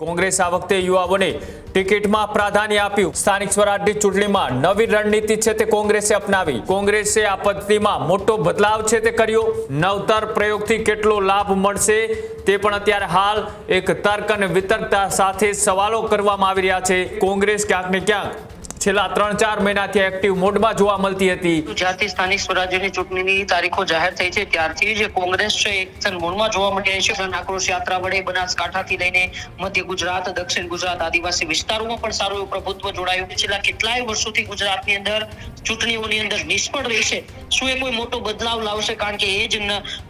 કોંગ્રેસ આ વખતે યુવાઓને ટિકિટમાં પ્રાધાન્ય આપ્યું। સ્થાનિક સ્વરાજની ચૂંટણીમાં નવી રણનીતિ છે તે કોંગ્રેસે અપનાવી। કોંગ્રેસે આ પદ્ધતિમાં મોટો બદલાવ છે તે કર્યો। નવતર પ્રયોગથી કેટલો લાભ મળશે તે પણ અત્યારે હાલ એક તર્ક અને વિતર્કતા સાથે સવાલો કરવામાં આવી રહ્યા છે। કોંગ્રેસ ક્યાંક ને ક્યાંક છેલ્લા 3-4 મહિનાથી એક્ટિવ મોડમાં જોવા મળતી હતી। જ્યારથી સ્થાનિક સ્વરાજ્યની ચૂંટણીની તારીખો જાહેર થઈ છે ત્યારથી જ કોંગ્રેસ છે એક્શન મોડમાં જોવા મળી રહી છે। આક્રોશ યાત્રા વડે બનાસકાંઠાથી લઈને મધ્ય ગુજરાત, દક્ષિણ ગુજરાત, આદિવાસી વિસ્તારોમાં પણ સારું એવું પ્રભુત્વ જોડાયું છે। છેલ્લા કેટલાય વર્ષોથી ગુજરાતની અંદર ચૂંટણીઓની અંદર નિષ્ફળ રહી છે। શું એ કોઈ મોટો બદલાવ લાવશે? કારણ કે એ જ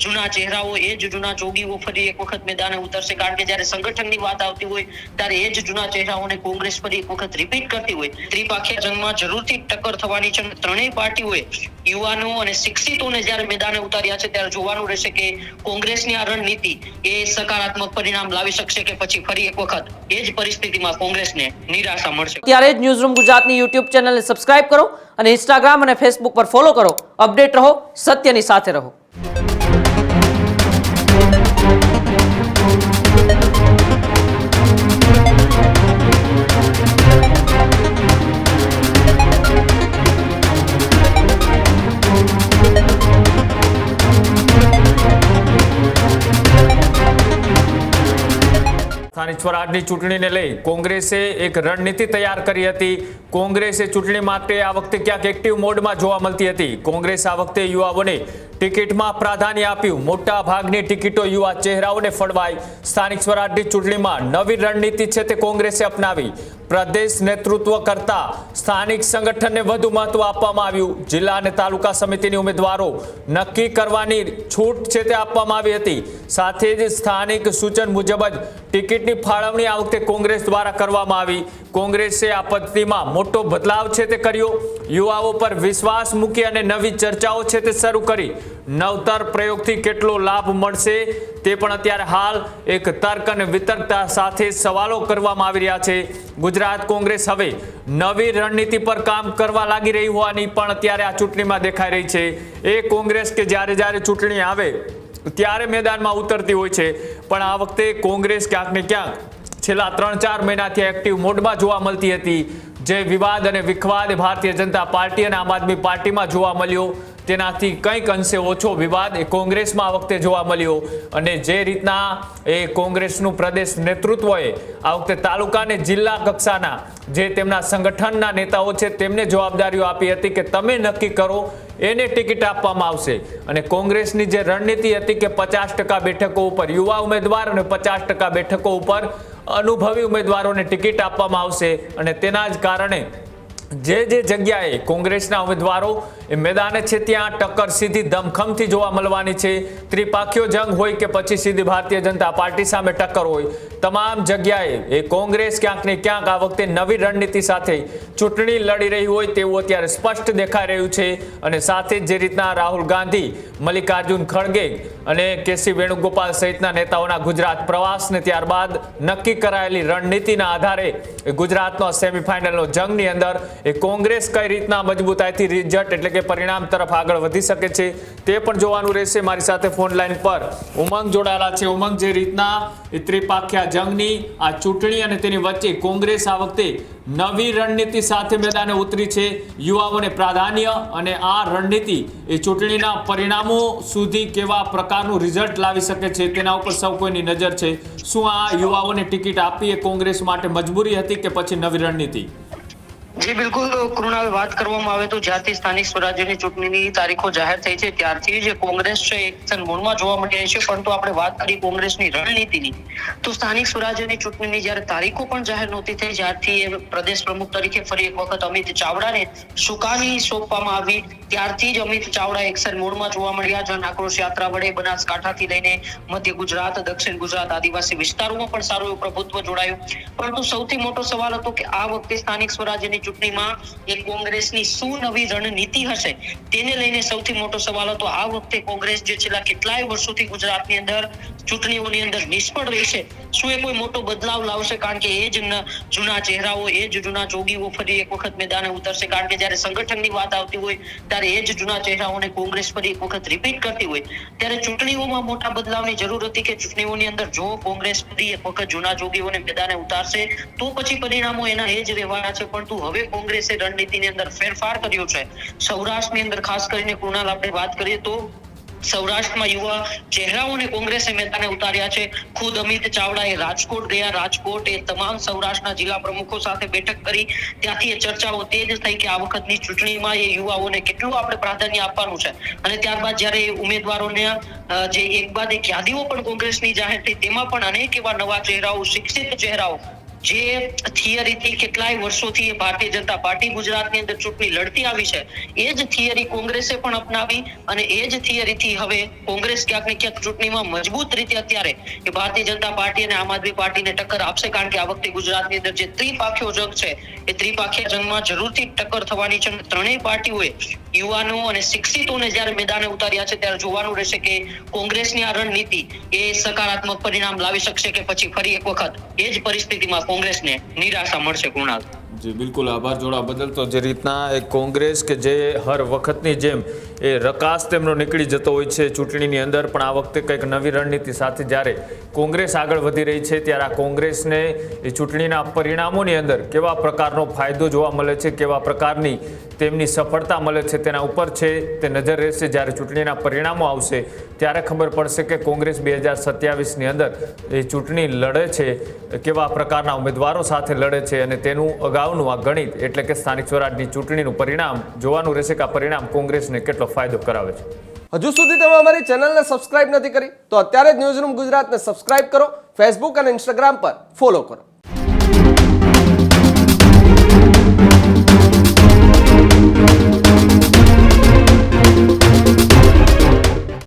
જૂના ચહેરાઓ, એ જ જૂના જોગીઓ ફરી એક વખત મેદાને ઉતરશે। કારણ કે જ્યારે સંગઠનની વાત આવતી હોય ત્યારે એ જ જૂના ચહેરાઓને કોંગ્રેસ ફરી એક વખત રિપીટ કરતી હોય। ત્રિપાખીય જંગમાં જરૂરથી ટક્કર થવાની છે। ત્રણેય પાર્ટીઓએ યુવાનો અને શિક્ષિતોને જ્યારે મેદાને ઉતાર્યા છે ત્યારે જોવાનું રહેશે કે કોંગ્રેસની આ રણનીતિ એ સકારાત્મક પરિણામ લાવી શકશે કે પછી ફરી એક વખત એ જ પરિસ્થિતિમાં કોંગ્રેસને નિરાશા મળશે। ત્યારે જ ન્યૂઝરૂમ ગુજરાતની યુટ્યુબ ચેનલને સબસ્ક્રાઇબ કરો અને ઇન્સ્ટાગ્રામ અને ફેસબુક પર ફોલો કરો। અપડેટ રહો, સત્યની સાથે રહો। સ્થાનિક સ્વરાજની ચૂંટણીને લઈ કોંગ્રેસે એક રણનીતિ તૈયાર કરી હતી। કોંગ્રેસે ચૂંટણી માટે આ વખતે ક્યાંક એક્ટિવ મોડમાં જોવા મળતી હતી। કોંગ્રેસ આ વખતે યુવાઓને ટિકિટમાં પ્રાધાન્ય આપ્યું। મોટા ભાગની ટિકિટો યુવા ચહેરાઓને ફળવાઈ। સ્થાનિક સ્વરાજની ચૂંટણીમાં નવી રણનીતિ છે તે કોંગ્રેસે અપનાવી। પ્રદેશ નેતૃત્વ કરતા સ્થાનિક સંગઠનને વધુ મહત્વ આપવામાં આવ્યું। જિલ્લા અને તાલુકા સમિતિની ઉમેદવારો નક્કી કરવાની છૂટ છે તે આપવામાં આવી હતી। સાથે જ સ્થાનિક સૂચન મુજબ જ ટિકિટની ફાળવણી આ વખતે કોંગ્રેસ દ્વારા કરવામાં આવી। કોંગ્રેસે આ પદ્ધતિમાં મોટો બદલાવ છે તે કર્યો। યુવાઓ પર વિશ્વાસ મૂકી અને નવી ચર્ચાઓ છે તે શરૂ કરી। નવતર પ્રયોગથી કેટલો લાભ મળશે તે પણ અત્યારે હાલ એક તર્ક અને વિતર્કતા સાથે સવાલો કરવામાં આવી રહ્યા છે। ગુજરાત કોંગ્રેસ હવે નવી રણનીતિ પર કામ કરવા લાગી રહી હોવાની પણ અત્યારે આ ચૂંટણીમાં દેખાઈ રહી છે। એ કોંગ્રેસ કે જ્યારે ચૂંટણી આવે ત્યારે મેદાનમાં ઉતરતી હોય છે, પણ આ વખતે કોંગ્રેસ ક્યાંક ને ક્યાંક છેલ્લા 3-4 મહિનાથી એક્ટિવ મોડમાં જોવા મળતી હતી। જે વિવાદ અને વિખવાદ ભારતીય જનતા પાર્ટી અને આમ આદમી પાર્ટીમાં જોવા મળ્યો તેનાથી કંઈક અંશે ઓછો વિવાદ એ કોંગ્રેસમાં આ વખતે જોવા મળ્યો। અને જે રીતના એ કોંગ્રેસનું પ્રદેશ નેતૃત્વએ આ વખતે તાલુકા અને જિલ્લા કક્ષાના જે તેમના સંગઠનના નેતાઓ છે તેમને જવાબદારીઓ આપી હતી કે તમે નક્કી કરો, એને ટિકિટ આપવામાં આવશે। અને કોંગ્રેસની જે રણનીતિ હતી કે 50% બેઠકો ઉપર યુવા ઉમેદવાર અને 50% બેઠકો ઉપર અનુભવી ઉમેદવારોને ટિકિટ આપવામાં આવશે। અને તેના જ કારણે જે જગ્યાએ કોંગ્રેસના ઉમેદવારો એ મેદાને છે ત્યાં ટક્કર સીધી દમખમથી જોવા મળવાની છે। ત્રિપાખીયો જંગ હોય કે પછી સીધી ભારતીય જનતા પાર્ટી સામે ટક્કર હોય, તમામ જગ્યાએ એ કોંગ્રેસ ક્યાંક ને ક્યાંક આ વખતે નવી રણનીતિ સાથે ચૂંટણી લડી રહી હોય તેવું અત્યારે સ્પષ્ટ દેખાઈ રહ્યું છે। અને સાથે જે રીતના રાહુલ ગાંધી, મલ્લિકાર્જુન ખડગે અને કેસી વેણુગોપાલ સહિતના નેતાઓના ગુજરાત પ્રવાસને ત્યારબાદ નક્કી કરાયેલી રણનીતિના આધારે ગુજરાતનો સેમીફાઇનલનો જંગની અંદર એ કોંગ્રેસ કઈ રીતના મજબૂતાઈથી રિઝલ્ટ એટલે કે પરિણામ તરફ આગળ વધી શકે છે તે પણ જોવાનું રહેશે। મારી સાથે ફોન લાઈન પર ઉમંગ જોડાયેલા છે। ઉમંગ, જે રીતના ત્રિપાખ્યા જંગની આ ચૂંટણી અને તેની વચ્ચે કોંગ્રેસ આ વખતે નવી રણનીતિ સાથે મેદાને ઉતરી છે, યુવાઓને પ્રાધાન્ય, અને આ રણનીતિ એ ચૂંટણીના પરિણામો સુધી કેવા પ્રકારનું રિઝલ્ટ લાવી શકે છે તેના ઉપર સૌ કોઈની નજર છે। શું આ યુવાઓને ટિકિટ આપવી એ કોંગ્રેસ માટે મજબૂરી હતી કે પછી નવી રણનીતિ? જી બિલકુલ કૃણાલ, વાત કરવામાં આવે તો જ્યારથી સ્થાનિક સ્વરાજ્યની ચૂંટણીની તારીખો જાહેર થઈ છે ત્યારથી જ કોંગ્રેસ છે એક્શન મોડમાં જોવા મળી રહી છે। પરંતુ આપણે વાત કરી કોંગ્રેસની રણનીતિની તો સ્થાનિક સ્વરાજ્યની ચૂંટણીની જ્યારે તારીખો પણ જાહેર નહોતી થઈ, જ્યારથી એ પ્રદેશ પ્રમુખ તરીકે ફરી એક વખત અમિત ચાવડાને સુકાની સોંપવામાં આવી ત્યારથી જ અમિત ચાવડા એક્શન મોડમાં જોવા મળ્યા। જન આક્રોશ યાત્રા વડે બનાસકાંઠાથી લઈને મધ્ય ગુજરાત, દક્ષિણ ગુજરાત, આદિવાસી વિસ્તારોમાં પણ સારું એવું પ્રભુત્વ જોડાયું। પરંતુ સૌથી મોટો સવાલ હતો કે આ વખતે સ્થાનિક સ્વરાજ્યની ચૂંટણીમાં એ કોંગ્રેસની શું નવી રણનીતિ હશે તેને લઈને સૌથી મોટો સવાલ હતો। આ વખતે કોંગ્રેસ જે છેલ્લા કેટલાય વર્ષોથી ગુજરાતની અંદર ચૂંટણીઓની અંદર નિષ્ફળ રહેશે, શું એ કોઈ મોટો બદલાવ લાવશે? કારણ કે એ જ જૂના ચહેરાઓ, એ જ જૂના જોગીઓ ફરી એક વખત મેદાને ઉતરશે. કારણ કે જ્યારે સંગઠનની વાત આવતી હોય ત્યારે એ જ જૂના ચહેરાઓને કોંગ્રેસ ફરી એક વખત રિપીટ કરતી હોય, ત્યારે ચૂંટણીઓમાં મોટા બદલાવની જરૂર હતી કે ચૂંટણીઓની અંદર જો કોંગ્રેસ ફરી એક વખત જૂના જોગીઓને મેદાને ઉતારશે તો પછી પરિણામો એના એ જ રહેવાના છે. પરંતુ હવે કોંગ્રેસે રણનીતિની અંદર ફેરફાર કર્યો છે. સૌરાષ્ટ્રની અંદર ખાસ કરીને કુણાલ આપણે વાત કરીએ તો સૌરાષ્ટ્રમાં યુવા ચહેરાઓને કોંગ્રેસે મેદાને ઉતાર્યા છે. ખુદ અમિત ચાવડાએ રાજકોટ ગયા. રાજકોટ એ તમામ સૌરાષ્ટ્રના જિલ્લા પ્રમુખો સાથે બેઠક કરી. ત્યાંથી એ ચર્ચાઓ તેજ થઈ કે આ વખતની ચૂંટણીમાં એ યુવાઓને કેટલું આપણે પ્રાધાન્ય આપવાનું છે. અને ત્યારબાદ જ્યારે ઉમેદવારોને જે એક બાદ એક યાદીઓ પણ કોંગ્રેસની જાહેર થઈ, તેમાં પણ અનેક એવા નવા ચહેરાઓ, શિક્ષિત ચહેરાઓ જે થિયરીથી કેટલાય વર્ષોથી ભારતીય જનતા પાર્ટી ગુજરાતની અંદર ચૂંટણી લડતી આવી છે, એ જ થિયરી કોંગ્રેસે પણ અપનાવી અને એ જ થિયરીથી હવે કોંગ્રેસ ક્યાંક ને ક્યાંક ચૂંટણીમાં મજબૂત રીતે અત્યારે એ ભારતીય જનતા પાર્ટી અને આમ આદમી પાર્ટીને ટક્કર આપશે. કારણ કે આ વખતે ગુજરાતની અંદર જે ત્રિપાખ્યો જંગ છે, એ ત્રિપાખ્યા જંગમાં જરૂરથી ટક્કર થવાની છે. ત્રણેય પાર્ટીઓએ યુવાનો અને શિક્ષિતોને જ્યારે મેદાને ઉતાર્યા છે ત્યારે જોવાનું રહેશે કે કોંગ્રેસની આ રણનીતિ એ સકારાત્મક પરિણામ લાવી શકશે કે પછી ફરી એક વખત એ જ પરિસ્થિતિમાં કોંગ્રેસને નિરાશા મળશે. કુણાલ જી બિલકુલ, આભાર જોડા બદલ. તો જે રીતના એક કોંગ્રેસ કે જે હર વખતની જેમ એ રકાસ તેમનો નીકળી જતો હોય છે ચૂંટણીની અંદર, પણ આ વખતે કંઈક નવી રણનીતિ સાથે જ્યારે કોંગ્રેસ આગળ વધી રહી છે ત્યારે આ કોંગ્રેસને એ ચૂંટણીના પરિણામોની અંદર કેવા પ્રકારનો ફાયદો જોવા મળે છે, કેવા પ્રકારની તેમની સફળતા મળે છે, તેના ઉપર છે તે નજર રહેશે. જ્યારે ચૂંટણીના પરિણામો આવશે ત્યારે ખબર પડશે કે કોંગ્રેસ 2027ની અંદર એ ચૂંટણી લડે છે, કેવા પ્રકારના ઉમેદવારો સાથે લડે છે અને તેનું અગાઉનું આ ગણિત એટલે કે સ્થાનિક સ્વરાજની ચૂંટણીનું પરિણામ જોવાનું રહેશે કે આ પરિણામ કોંગ્રેસને કેટલો ફાયદો કરાવે છે. હજુ સુધી તમે અમારી ચેનલને સબસ્ક્રાઇબ નથી કરી તો અત્યારે જ ન્યૂઝરૂમ ગુજરાતને સબસ્ક્રાઇબ કરો, ફેસબુક અને ઇન્સ્ટાગ્રામ પર ફોલો કરો.